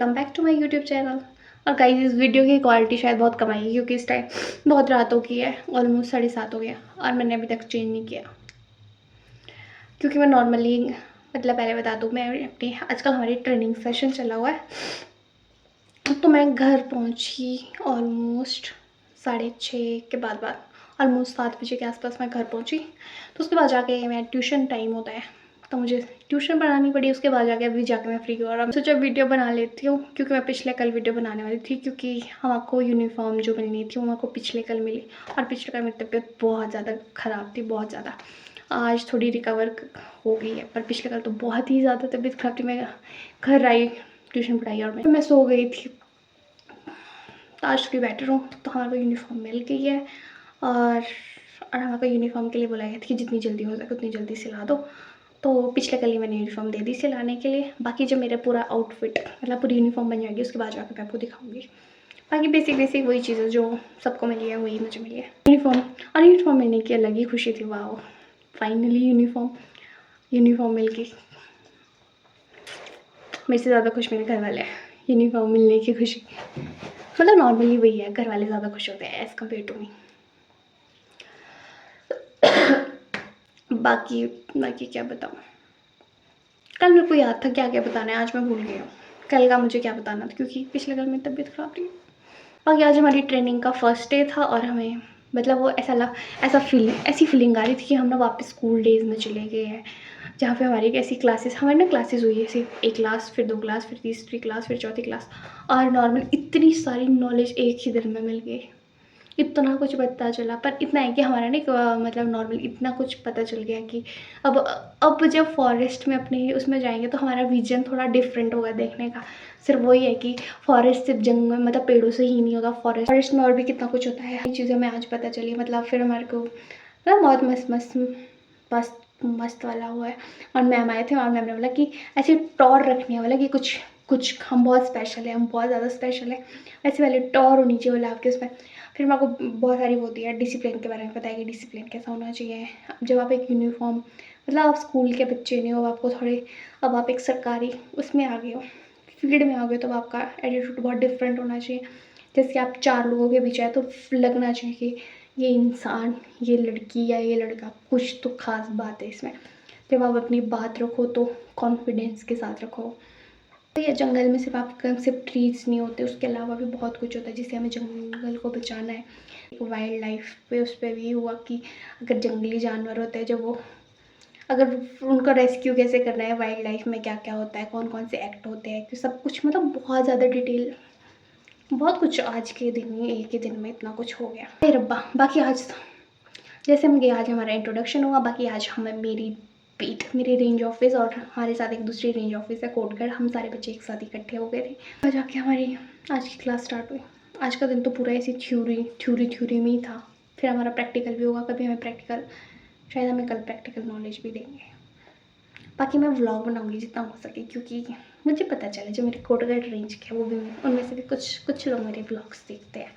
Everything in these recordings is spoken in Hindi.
Welcome back to my YouTube channel. और गाइस इस वीडियो की क्वालिटी शायद बहुत कम आएगी क्योंकि इस टाइम बहुत रात हो गई है, ऑलमोस्ट 7:30 हो गया और मैंने अभी तक चेंज नहीं किया क्योंकि मैं नॉर्मली मतलब पहले बता दूँ, मैं अपनी आजकल हमारी ट्रेनिंग सेशन चला हुआ है तो मैं घर पहुंची ऑलमोस्ट 6:30 के बाद ऑलमोस्ट 7 बजे के आसपास मैं घर पहुंची। तो उसके बाद जाके मैं ट्यूशन टाइम होता है तो मुझे ट्यूशन पढ़ानी पड़ी। उसके बाद जाके अभी जाके मैं फ्री हुआ और अब सोचा वीडियो बना लेती हूँ क्योंकि मैं पिछले कल वीडियो बनाने वाली थी क्योंकि हमको यूनिफॉर्म जो मिलनी थी वो हमको पिछले कल मिली और पिछले कल मेरी तबीयत बहुत ज़्यादा ख़राब थी, बहुत ज़्यादा। आज थोड़ी रिकवर हो गई है पर पिछले कल तो बहुत ही ज़्यादा तबीयत ख़राब थी। मैं घर आई, ट्यूशन पढ़ाई और मैं सो गई थी। तो आज की बेटर हूँ तो हमारे यूनिफॉर्म मिल गई है और हमारे यूनिफॉर्म के लिए बोला गया था कि जितनी जल्दी हो सके उतनी जल्दी सिला दो। तो पिछले कल ही मैंने यूनिफॉर्म दे दी सिलाने के लिए। बाकी जब मेरा पूरा आउटफिट मतलब पूरी यूनिफॉर्म बन जाएगी उसके बाद जाकर मैं आपको दिखाऊंगी। बाकी बेसिक वही चीज़ें जो सबको मिली है वही मुझे मिली है। यूनिफॉर्म और यूनिफॉर्म मिलने की अलग ही खुशी थी। वाह, फाइनली यूनिफॉर्म मिल गई। मेरे से ज़्यादा खुश मेरे घर वाले हैं यूनिफॉर्म मिलने की खुशी। मतलब नॉर्मली वही है, घर वाले ज़्यादा खुश होते हैं एज़ कम्पेयर टू मी। बाकी क्या बताऊँ, कल मेरे को याद था क्या क्या बताना है, आज मैं भूल गई हूँ कल का मुझे क्या बताना था क्योंकि पिछले कल मेरी तबीयत ख़राब थी। बाकी आज हमारी ट्रेनिंग का फर्स्ट डे था और हमें मतलब वो ऐसी फीलिंग आ रही थी कि हम ना वापस स्कूल डेज़ में चले गए हैं जहाँ पे हमारी ऐसी क्लासेस हमारी ना क्लासेस हुई है, सिर्फ एक क्लास, फिर 2 क्लास, फिर तीसरी क्लास, फिर चौथी क्लास और नॉर्मल इतनी सारी नॉलेज एक ही दिन में मिल गई। इतना कुछ पता चला पर इतना है कि हमारा ना मतलब नॉर्मल इतना कुछ पता चल गया कि अब जब फॉरेस्ट में अपने उसमें जाएंगे तो हमारा विजन थोड़ा डिफरेंट होगा देखने का। सिर्फ वही है कि फॉरेस्ट सिर्फ जंगल मतलब पेड़ों से ही नहीं होता, फॉरेस्ट में और भी कितना कुछ होता है। ये चीज़ें हमें आज पता चली। मतलब फिर हमारे को मतलब बहुत मस्त मस्त वाला हुआ है। और मैम आए थे और मैम ने बोला कि ऐसे टॉर रखनी है, बोला कि कुछ कुछ हम बहुत स्पेशल है, हम बहुत ज़्यादा स्पेशल है, ऐसे वाले टॉर होनी चाहिए बोला आपके उसमें। फिर मेरे को बहुत सारी वो दिया डिसिप्लिन के बारे में, बताया कि डिसिप्लिन कैसा होना चाहिए। जब आप एक यूनिफॉर्म मतलब आप स्कूल के बच्चे नहीं हो, आपको थोड़े अब आप एक सरकारी उसमें आ गए हो, फील्ड में आ गए, तो अब आपका एटीट्यूड बहुत डिफरेंट होना चाहिए। जैसे आप 4 लोगों के बीच आए तो लगना चाहिए कि ये इंसान, ये लड़की या ये लड़का, कुछ तो खास बात है इसमें। जब आप अपनी बात रखो तो कॉन्फिडेंस के साथ रखो। तो ये जंगल में सिर्फ आप सिर्फ ट्रीज नहीं होते, उसके अलावा भी बहुत कुछ होता है जिससे हमें जंगल को बचाना है। एक वाइल्ड लाइफ पे उस पर भी हुआ कि अगर जंगली जानवर होते हैं जो वो अगर उनका रेस्क्यू कैसे करना है, वाइल्ड लाइफ में क्या क्या होता है, कौन कौन से एक्ट होते हैं, तो सब कुछ मतलब बहुत ज़्यादा डिटेल, बहुत कुछ आज के दिन में एक ही दिन में इतना कुछ हो गया। हे रब्बा। बाकी आज जैसे हम गए, आज हमारा इंट्रोडक्शन हुआ। बाकी आज हमें मेरी रेंज ऑफिस और हमारे साथ एक दूसरी रेंज ऑफिस है कोटगढ़, हम सारे बच्चे एक साथ इकट्ठे हो गए थे और जाके हमारी आज की क्लास स्टार्ट हुई। आज का दिन तो पूरा ऐसी थ्योरी में ही था। फिर हमारा प्रैक्टिकल भी होगा, कभी हमें प्रैक्टिकल, शायद हमें कल प्रैक्टिकल नॉलेज भी देंगे। बाकी मैं व्लॉग बनाऊंगी जितना हो सके क्योंकि मुझे पता चला जो मेरे कोटगढ़ रेंज के वो भी उनमें से भी कुछ लोग मेरे ब्लॉग्स देखते हैं,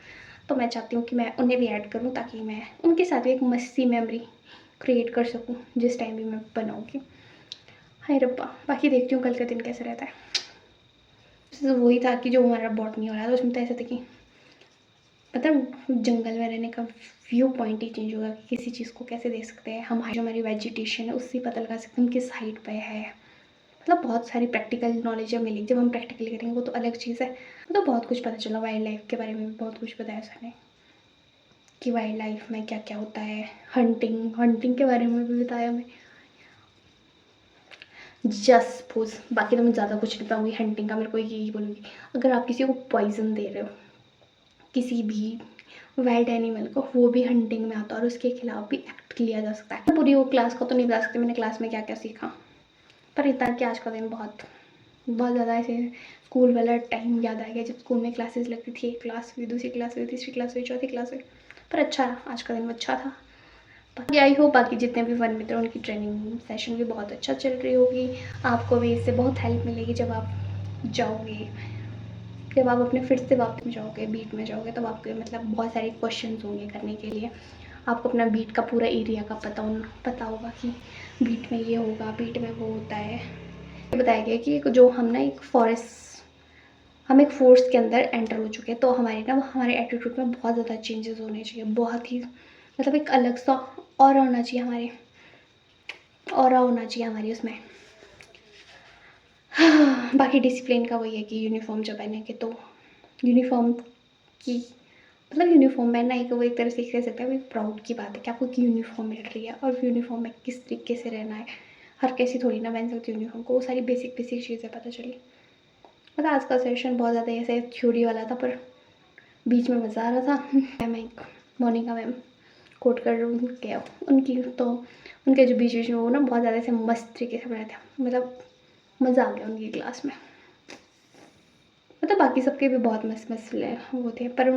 तो मैं चाहती हूँ कि मैं उन्हें भी ऐड करूँ ताकि मैं उनके साथ भी एक मस्ती मेमोरी क्रिएट कर सकूँ जिस टाइम भी मैं बनाऊँगी। हाय रब्बा। बाकी देखती हूँ कल का दिन कैसे रहता है। तो वही था कि जो हमारा बॉटनी हो रहा था उसमें तो ऐसा था कि मतलब जंगल में रहने का व्यू पॉइंट ही चेंज होगा कि किसी चीज़ को कैसे देख सकते हैं हम, जो हमारी वेजिटेशन है उससे पता लगा सकते हैं हम किस हाइट पे है। मतलब बहुत सारी प्रैक्टिकल नॉलेज जब मिली, जब हम प्रैक्टिकली करेंगे वो तो अलग चीज़ है। मतलब बहुत कुछ पता चला, वाइल्ड लाइफ के बारे में भी बहुत कुछ बताया सर ने कि वाइल्ड लाइफ में क्या क्या होता है। हंटिंग के बारे में भी बताया हमें। जस्ट सपोज, बाकी तो मैं ज़्यादा कुछ नहीं बताऊँगी हंटिंग का। मेरे को यही बोलूँगी, अगर आप किसी को पॉइजन दे रहे हो, किसी भी वाइल्ड एनिमल को, वो भी हंटिंग में आता है और उसके खिलाफ भी एक्ट लिया जा सकता है। पूरी वो क्लास को तो नहीं बता सकती मैंने क्लास में क्या क्या सीखा, पर इतना कि आज का दिन बहुत बहुत ज़्यादा ऐसे स्कूल वाला टाइम याद आ गया जब स्कूल में क्लासेस लगती थी, एक क्लास हुई, दूसरी क्लास हुई, तीसरी क्लास हुई, चौथी क्लास हुई। पर अच्छा रहा, आज का दिन अच्छा था। बाकी आई होप बाकी जितने भी वन मित्र उनकी ट्रेनिंग सेशन भी बहुत अच्छा चल रही होगी। आपको भी इससे बहुत हेल्प मिलेगी जब आप जाओगे, जब आप अपने फिर से वापस जाओगे, बीट में जाओगे, तब आपके मतलब बहुत सारे क्वेश्चंस होंगे करने के लिए। आपको अपना बीट का पूरा एरिया का पता होगा कि बीट में ये होगा, बीट में वो होता है। बताया गया कि जो हम ना एक फॉरेस्ट हम एक फ़ोर्स के अंदर एंटर हो चुके हैं, तो हमारे एटीट्यूड में बहुत ज़्यादा चेंजेस होने चाहिए, बहुत ही मतलब एक अलग सा ऑरा होना चाहिए हमारी उसमें। बाकी डिसिप्लिन का वही है कि यूनिफॉर्म जब पहनेंगे तो यूनिफॉर्म की मतलब यूनिफॉर्म पहनना एक वो एक तरह से कह सकते हैं, वो एक प्राउड की बात है कि आपको यूनिफॉर्म मिल रही है और यूनिफॉर्म में किस तरीके से रहना है। हर कैसी थोड़ी ना पहन सकती यूनिफॉर्म को, वो सारी बेसिक चीज़ें पता चली। मतलब आज का सेशन बहुत ज़्यादा ऐसे थ्योरी वाला था, पर बीच में मज़ा आ रहा था। मैं मोनिका मैम कोट कर गया उनकी, तो उनके जो बीच में वो ना बहुत ज़्यादा ऐसे मस्त तरीके से बनाए थे, मतलब मज़ा आ गया उनकी क्लास में। मतलब बाकी सबके भी बहुत मस्त वो थे, पर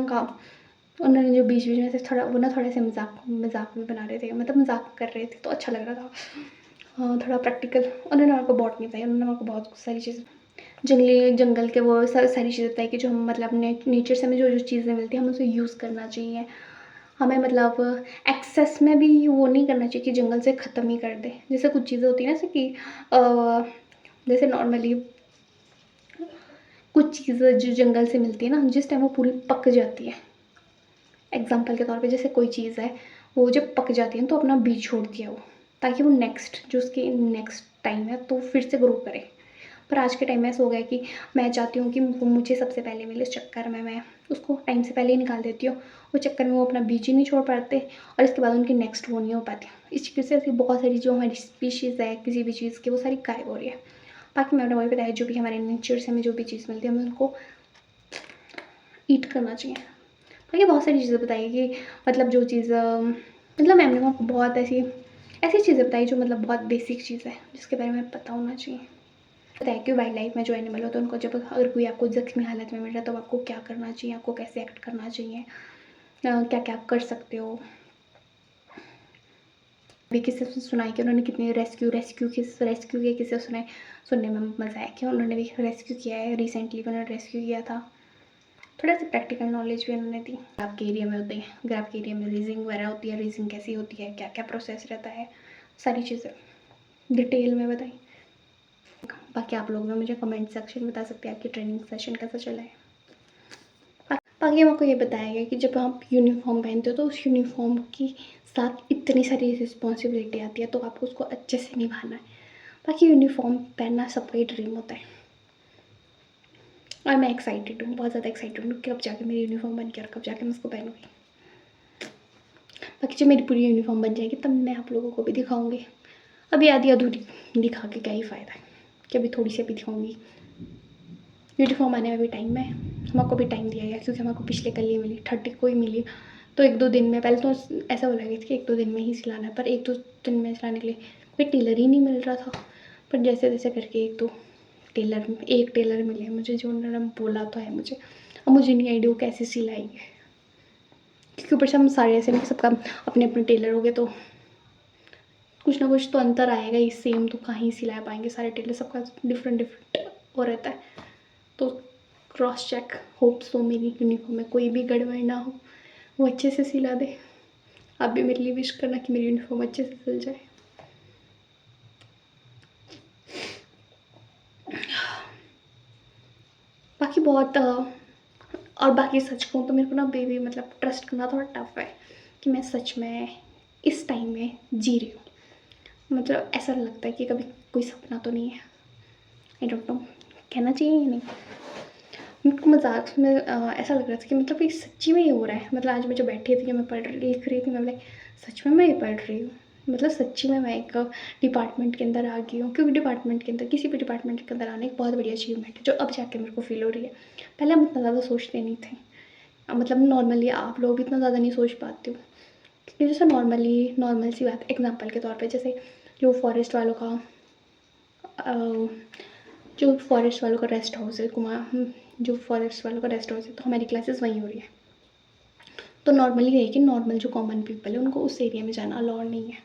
उन्होंने जो बीच में से थोड़ा वो ना थोड़े से मजाक भी बना रहे थे, मतलब मजाक कर रहे थे तो अच्छा लग रहा था। हाँ, थोड़ा प्रैक्टिकल उन्होंने मेरे को बॉटनी बताई, उन्होंने मेरे को बहुत सारी चीज़ें जंगल के वो सारी चीज़ें बताई कि जो हम मतलब नेचर से हमें जो जो चीज़ें मिलती हैं हमें उसे यूज़ करना चाहिए। हमें मतलब एक्सेस में भी वो नहीं करना चाहिए कि जंगल से ख़त्म ही कर दे। जैसे कुछ चीज़ें होती हैं ना, जैसे कि जैसे नॉर्मली कुछ चीज़ें जो जंगल से मिलती है ना, जिस टाइम वो पूरी पक जाती है, एग्जाम्पल के तौर पे जैसे कोई चीज़ है वो जब पक जाती है तो अपना बीज छोड़ दिया वो, ताकि वो नेक्स्ट जो उसकी नेक्स्ट टाइम है तो फिर से ग्रो करे। पर आज के टाइम में ऐसा हो गया कि मैं चाहती हूँ कि वो मुझे सबसे पहले मिले, इस चक्कर में मैं उसको टाइम से पहले ही निकाल देती हूँ। उस चक्कर में वो अपना बीज ही नहीं छोड़ पाते और इसके बाद उनकी नेक्स्ट वो नहीं हो पाती। इस चीज़ से ऐसी बहुत सारी जो हमारी स्पीशीज़ है किसी भी चीज़ की, वो सारी गायब हो रही है। बाकी मैंने वही बताया, जो भी हमारे नेचर से हमें जो भी चीज़ मिलती है हमें उनको ईट करना चाहिए। बाकी बहुत सारी चीज़ें बताई कि मतलब जो चीज़ मतलब मैम ने आपको बहुत ऐसी ऐसी चीज़ें बताई जो मतलब बहुत बेसिक चीज़ है जिसके बारे में पता होना चाहिए। बताया कि वाइल्ड लाइफ में जो एनिमल होता है उनको जब अगर कोई आपको जख्मी हालत में मिल रहा है तो आपको क्या करना चाहिए, आपको कैसे एक्ट करना चाहिए, क्या क्या कर सकते हो। भी किसी से सुनाई कि उन्होंने कितने रेस्क्यू के किस्से सुनाए, सुनने में मज़ा आया कि उन्होंने भी रेस्क्यू किया है, रिसेंटली उन्होंने रेस्क्यू किया था। थोड़ा सा प्रैक्टिकल नॉलेज भी उन्होंने दी। आपके एरिया में होते हैं, अगर आपके एरिया में रीजिंग वगैरह होती है, रीजिंग कैसी होती है, क्या क्या प्रोसेस रहता है, सारी चीज़ें डिटेल में बताई। बाकी आप लोग भी मुझे कमेंट सेक्शन में बता सकते हैं आपकी ट्रेनिंग सेशन कैसा चला है। बाकी आपको ये बताया गया कि जब आप यूनिफॉर्म पहनते हो तो उस यूनिफॉर्म के साथ इतनी सारी रिस्पॉन्सिबिलिटी आती है, तो आपको उसको अच्छे से निभाना है। बाकी यूनिफॉर्म पहनना सबका ही ड्रीम होता है और मैं एक्साइटेड हूँ, बहुत ज़्यादा एक्साइटेड हूँ कि अब जाके मेरी यूनिफॉर्म बन के और कब जाके मैं उसको पहनूँगी। बाकी जब मेरी पूरी यूनिफॉर्म बन जाएगी तब मैं आप लोगों को भी दिखाऊंगी। अभी आधी अधूरी दिखा के क्या ही फ़ायदा है, कि अभी थोड़ी सी अभी दिखाऊंगी। यूनिफॉर्म आने में भी टाइम है, हमको भी टाइम दिया गया क्योंकि हमको पिछले कल ही मिली, 30 को ही मिली। तो 1-2 दिन में, पहले तो ऐसा बोला गया था कि 1-2 दिन में ही सिलाना है, पर 1-2 दिन में सिलाने के लिए कोई टेलर ही नहीं मिल रहा था। पर जैसे जैसे करके एक टेलर मिले मुझे, जो उन्होंने बोला तो है मुझे। अब मुझे नहीं आइडिया वो कैसे सिलाएंगे, क्योंकि ऊपर से हम सारे ऐसे नहीं, सबका अपने अपने टेलर हो गए तो कुछ ना कुछ तो अंतर आएगा ही। सेम तो कहीं सिला पाएंगे सारे टेलर, सबका डिफरेंट वो रहता है। तो क्रॉस चेक, होप सो मेरी यूनिफॉर्म में कोई भी गड़बड़ ना हो, वो अच्छे से सिला दे। आप भी मेरे लिए विश करना कि मेरी यूनिफॉर्म अच्छे से सिल जाए। बाकी बहुत और बाकी सच कहूँ तो मेरे को ना बेबी मतलब ट्रस्ट करना थोड़ा टफ है कि मैं सच में इस टाइम में जी रही हूँ। मतलब ऐसा लगता है कि कभी कोई सपना तो नहीं है। आई डोंट नो कहना चाहिए या नहीं। मेरे को मजाक में ऐसा लग रहा था कि मतलब ये सच्ची में ही हो रहा है। मतलब आज मैं जो बैठी थी, मैं लिख रही थी, मैं बोले सच में मैं ये पढ़ रही हूँ। मतलब सच्ची में मैं एक डिपार्टमेंट के अंदर आ गई हूँ, क्योंकि डिपार्टमेंट के अंदर किसी भी डिपार्टमेंट के अंदर आने एक बहुत बड़ी अचीवमेंट है, जो अब जाके मेरे को फील हो रही है। पहले हम इतना ज़्यादा सोचते नहीं थे, मतलब नॉर्मली आप लोग इतना ज़्यादा नहीं सोच पाते हो, क्योंकि जैसे नॉर्मल सी बात एग्जाम्पल के तौर पर, जैसे जो फॉरेस्ट वालों का रेस्ट हाउस है जो फॉरेस्ट वालों का रेस्ट हाउस है, तो हमारी क्लासेस वहीं हो रही है। तो नॉर्मली ये है कि नॉर्मल जो कॉमन पीपल है उनको उस एरिया में जाना अलाउड नहीं है,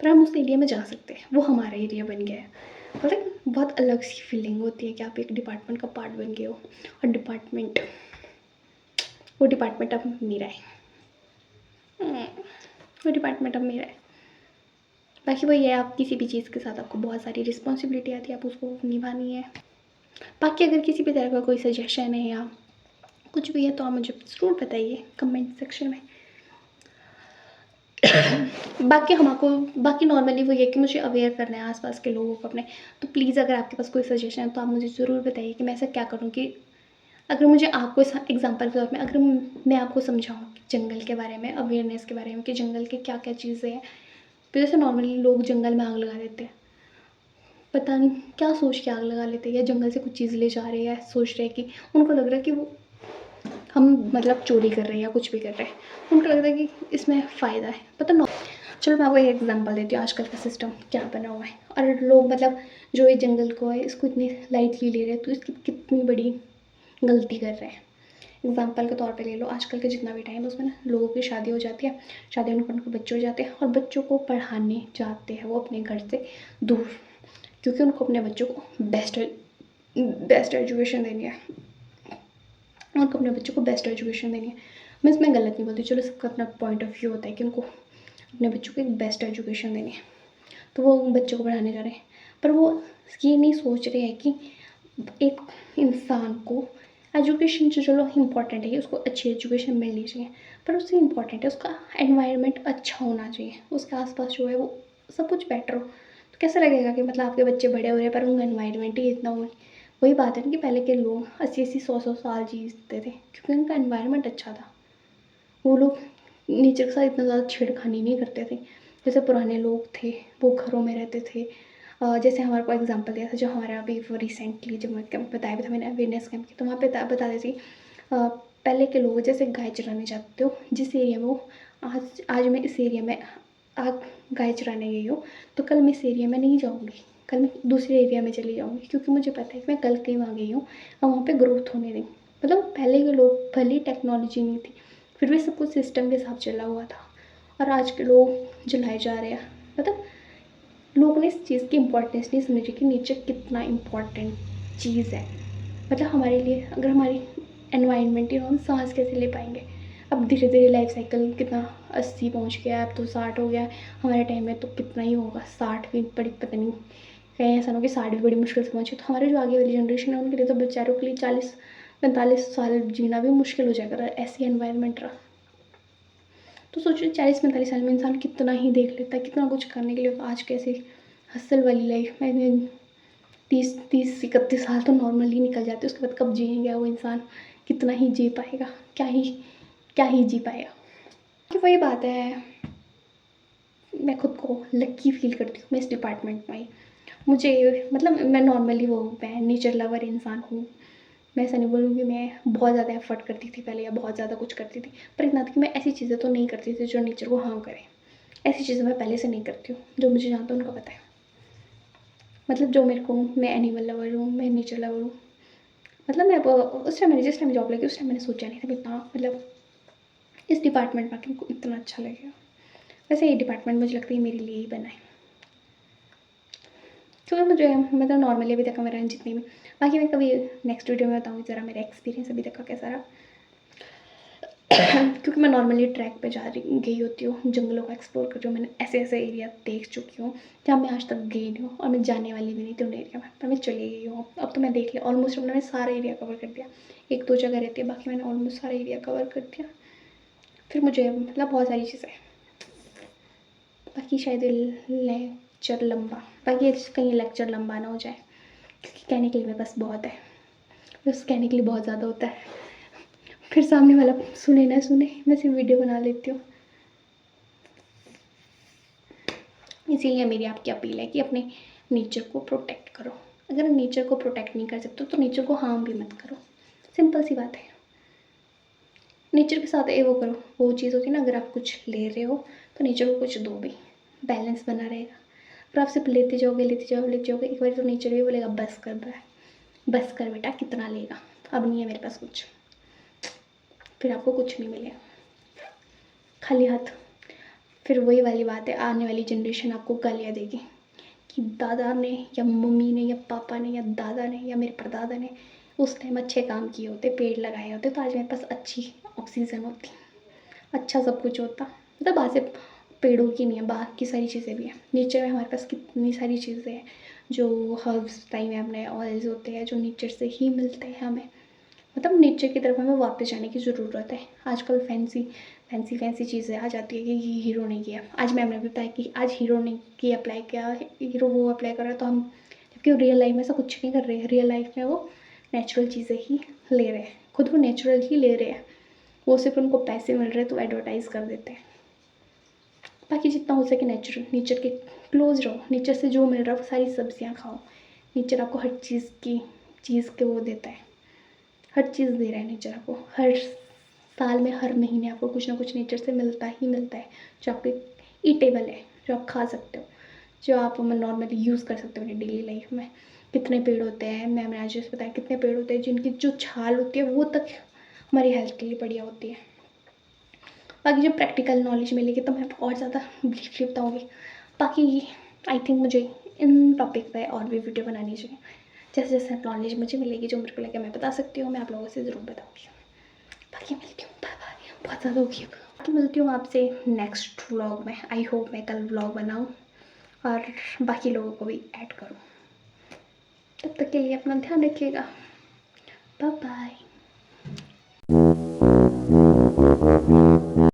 पर हम उस एरिया में जा सकते हैं, वो हमारा एरिया बन गया है। मतलब बहुत अलग सी फीलिंग होती है कि आप एक डिपार्टमेंट का पार्ट बन गए हो, और वो डिपार्टमेंट अब मेरा है। वो डिपार्टमेंट अब मेरा है। बाकी वही है, आप किसी भी चीज़ के साथ आपको बहुत सारी रिस्पॉन्सिबिलिटी आती है, आप उसको निभानी है। बाकी अगर किसी भी तरह का कोई सजेशन है या कुछ भी है तो आप मुझे ज़रूर बताइए कमेंट सेक्शन में। बाकी बाकी नॉर्मली वो ये कि मुझे अवेयर करना है आसपास के लोगों को अपने। तो प्लीज़ अगर आपके पास कोई सजेशन है तो आप मुझे ज़रूर बताइए कि मैं ऐसा क्या करूँ कि अगर मुझे आपको एग्जांपल के तौर में अगर मैं आपको समझाऊँ जंगल के बारे में, अवेयरनेस के बारे में कि जंगल के क्या क्या चीज़ें हैं। तो जैसे नॉर्मली लोग जंगल में आग लगा देते हैं, पता नहीं क्या सोच के आग लगा लेते हैं, या जंगल से कुछ चीज़ ले जा रहे हैं, या सोच रहे हैं कि उनको लग रहा है कि वो हम मतलब चोरी कर रहे हैं या कुछ भी कर रहे हैं, उनको लगता है कि इसमें फ़ायदा है, पता ना। चलो मैं आपको एक एग्जांपल देती हूँ आजकल का सिस्टम क्या बना हुआ है, और लोग मतलब जो ये जंगल को है इसको इतनी लाइटली ले रहे हैं, तो इसकी कितनी बड़ी गलती कर रहे हैं। एग्जाम्पल के तौर पे ले लो, आजकल का जितना भी टाइम है उसमें ना लोगों की शादी हो जाती है, शादी होने पर उनको बच्चे हो जाते हैं और बच्चों को पढ़ाने जाते हैं वो अपने घर से दूर, क्योंकि उनको अपने बच्चों को बेस्ट एजुकेशन देनी है। उनको अपने बच्चों को बेस्ट एजुकेशन देनी है। मैं इसमें गलत नहीं बोलती, चलो सबका अपना पॉइंट ऑफ व्यू होता है कि उनको अपने बच्चों को एक बेस्ट एजुकेशन देनी है, तो वो बच्चों को पढ़ाने जा रहे हैं। पर वो ये नहीं सोच रहे हैं कि एक इंसान को एजुकेशन जो चलो इम्पॉर्टेंट है कि उसको अच्छी एजुकेशन मिलनी चाहिए, पर उससे इम्पॉर्टेंट है उसका एनवायरनमेंट अच्छा होना चाहिए, उसके आसपास जो है वो सब कुछ बेटर हो। तो कैसा लगेगा कि मतलब आपके बच्चे बड़े हो रहे हैं पर उनका एनवायरनमेंट ही इतना हो। वही बात है ना कि पहले के लोग 80-80 100-100 साल जीते थे क्योंकि उनका एनवायरनमेंट अच्छा था। वो लोग नेचर के साथ इतना ज़्यादा छेड़खानी नहीं करते थे। जैसे पुराने लोग थे वो घरों में रहते थे। जैसे हमारे को एग्जांपल दिया था जो हमारा अभी वो रिसेंटली जब मैं कैंप बताया भी था मैंने अवेयरनेस कैंप की, तो वहाँ पे बता रही थी पहले के लोग जैसे गाय चराने जाते हो जिस एरिया में वो आज मैं इस एरिया में आज गाय चराने गई हूँ, तो कल मैं इस एरिया में नहीं जाऊँगी, कल मैं दूसरे एरिया में चली जाऊँगी क्योंकि मुझे पता है कि मैं कल कहीं वहाँ गई हूँ और वहाँ पे ग्रोथ होने देंगी। मतलब पहले के लोग भले ही टेक्नोलॉजी नहीं थी फिर भी सब कुछ सिस्टम के हिसाब चला हुआ था, और आज के लोग जलाए जा रहे हैं। मतलब लोग ने इस चीज़ की इम्पोर्टेंस नहीं समझी कि नेचर कितना इम्पोर्टेंट चीज़ है। मतलब हमारे लिए अगर हमारी एनवायरनमेंट ही हम सांस कैसे ले पाएंगे। अब धीरे धीरे लाइफ साइकिल कितना 80 पहुंच गया, अब तो 60 हो गया। हमारे टाइम में तो कितना ही होगा, 60 भी बड़ी पता नहीं, कहीं ऐसा ना हो कि 60 भी बड़ी मुश्किल से पहुँचे। तो हमारे जो आगे वाली जनरेशन है उनके लिए तो बेचारों के लिए 40-45 साल जीना भी मुश्किल हो जाएगा अगर ऐसी एनवायरनमेंट रहा। तो सोचिए 40-45 साल में इंसान कितना ही देख लेता है, कितना कुछ करने के लिए। आज कैसे हसल वाली लाइफ में 30-31 साल तो नॉर्मली निकल जाते हैं, उसके बाद कब जिएंगे वो इंसान, कितना ही जी पाएगा, क्या ही जी पाएगा। कि वही बात है, मैं खुद को लक्की फील करती हूँ मैं इस डिपार्टमेंट में ही। मुझे मतलब मैं नॉर्मली मैं नेचर लवर इंसान हूँ। मैं ऐसा नहीं बोलूँगी मैं बहुत ज़्यादा एफर्ट करती थी पहले या बहुत ज़्यादा कुछ करती थी, पर इतना था कि मैं ऐसी चीज़ें तो नहीं करती थी जो नेचर को हार्म करे। ऐसी चीज़ें मैं पहले से नहीं करती हूँ, जो मुझे जानता है उनको पता है। मतलब जो मेरे को, मैं एनिमल लवर हूँ, मैं नेचर लवर हूँ। मतलब मैं उस टाइम मैंने जिस टाइम जॉब लगी उस टाइम मैंने सोचा नहीं था कि इतना मतलब इस डिपार्टमेंट में आके मुझको इतना अच्छा लगेगा। वैसे ये डिपार्टमेंट मुझे लगता है मेरे लिए ही बना है, क्योंकि मुझे मतलब नॉर्मली अभी तक मेरा जितनी भी, बाकी मैं कभी नेक्स्ट वीडियो में बताऊँगी ज़रा मेरा एक्सपीरियंस अभी तक का कैसा रहा। क्योंकि मैं नॉर्मली ट्रैक पे गई होती हूँ, जंगलों का एक्सप्लोर कर रही हूँ, मैंने ऐसे ऐसे एरिया देख चुकी हूँ जहाँ मैं आज तक गई नहीं हूँ और मैं जाने वाली भी नहीं थी उन एरिया में, पर मैं चली गई हूँ। अब तो मैं देख लिया ऑलमोस्ट, मैंने सारा एरिया कवर कर दिया। 1-2 जगह रहती है, बाकी मैंने ऑलमोस्ट सारा एरिया कवर कर दिया। फिर मुझे मतलब बहुत सारी चीज़ें, बाकी शायद लेक्चर लंबा, बाकी कहीं लेक्चर लंबा ना हो जाए क्योंकि कहने के लिए मेरे पास बहुत है, बस कहने के लिए बहुत ज़्यादा होता है, फिर सामने वाला सुने ना सुने, मैं सिर्फ वीडियो बना लेती हूँ। इसीलिए मेरी आपकी अपील है कि अपने नेचर को प्रोटेक्ट करो। अगर नेचर को प्रोटेक्ट नहीं कर सकते तो नेचर को हार्म भी मत करो, सिंपल सी बात है। नेचर के साथ वो करो, वो चीज़ होती है ना, अगर आप कुछ ले रहे हो तो नेचर को कुछ दो भी, बैलेंस बना रहेगा। अगर आप सिर्फ लेते जाओगे एक बार तो नेचर भी बोलेगा बस कर बेटा, कितना लेगा, अब नहीं है मेरे पास कुछ, फिर आपको कुछ नहीं मिलेगा, खाली हाथ। फिर वही वाली बात है, आने वाली जनरेशन आपको गालियाँ देगी कि दादा ने या मम्मी ने या पापा ने या दादा ने या मेरे परदादा ने उस टाइम अच्छे काम किए होते, पेड़ लगाए होते, तो आज मेरे पास अच्छी ऑक्सीजन होती, अच्छा सब कुछ होता। मतलब आज से पेड़ों की नहीं है, बाकी सारी चीज़ें भी हैं। नेचर में हमारे पास कितनी सारी चीज़ें हैं जो हर्ब्स टाइम में अपने ऑयल्स होते हैं जो नेचर से ही मिलते हैं हमें। मतलब नेचर की तरफ हमें वापस जाने की ज़रूरत है। आजकल फैंसी चीज़ें आ जाती है कि ये हीरो ने किया। आज मैम ने भी बताया कि आज हीरो ने ये अप्लाई किया, हीरो वो अप्लाई कर रहा है, तो हम जबकि रियल लाइफ में ऐसा कुछ नहीं कर रहे हैं। रियल लाइफ में वो नेचुरल चीज़ें ही ले रहे हैं, खुद वो नेचुरल ही ले रहे हैं। वो सिर्फ उनको पैसे मिल रहे हैं तो एडवर्टाइज़ कर देते हैं। बाकी जितना हो सके नेचर के क्लोज रहो। नेचर से जो मिल रहा है वो सारी सब्जियाँ खाओ। नेचर आपको हर चीज़ के वो देता है, हर चीज़ दे रहा है नेचर आपको। हर साल में हर महीने आपको कुछ ना कुछ नेचर से मिलता ही मिलता है जो आपके ईटेबल है, जो आप खा सकते हो, जो आप नॉर्मली यूज़ कर सकते हो अपनी डेली लाइफ में। कितने पेड़ होते हैं, मैम ने आज जैसे बताया, कितने पेड़ होते हैं जिनकी जो छाल होती है वो तक हमारी हेल्थ के लिए बढ़िया होती है। बाकी जब प्रैक्टिकल नॉलेज मिलेगी तो मैं और ज़्यादा ब्रीफली बताऊँगी। बाकी आई थिंक मुझे इन टॉपिक पे और भी वीडियो बनानी चाहिए। जैसे जैसे नॉलेज मुझे मिलेगी जो मेरे को लगे मैं बता सकती हूँ, मैं आप लोगों से ज़रूर बताऊँगी। बाकी मिलती हूँ, बाय बाय, बहुत ज़्यादा होगी। बाकी मिलती हूँ आपसे नेक्स्ट व्लॉग में। आई होप मैं कल व्लॉग बनाऊँ और बाकी लोगों को भी ऐड करूँ। तब तक के लिए अपना ध्यान रखिएगा। Bye bye.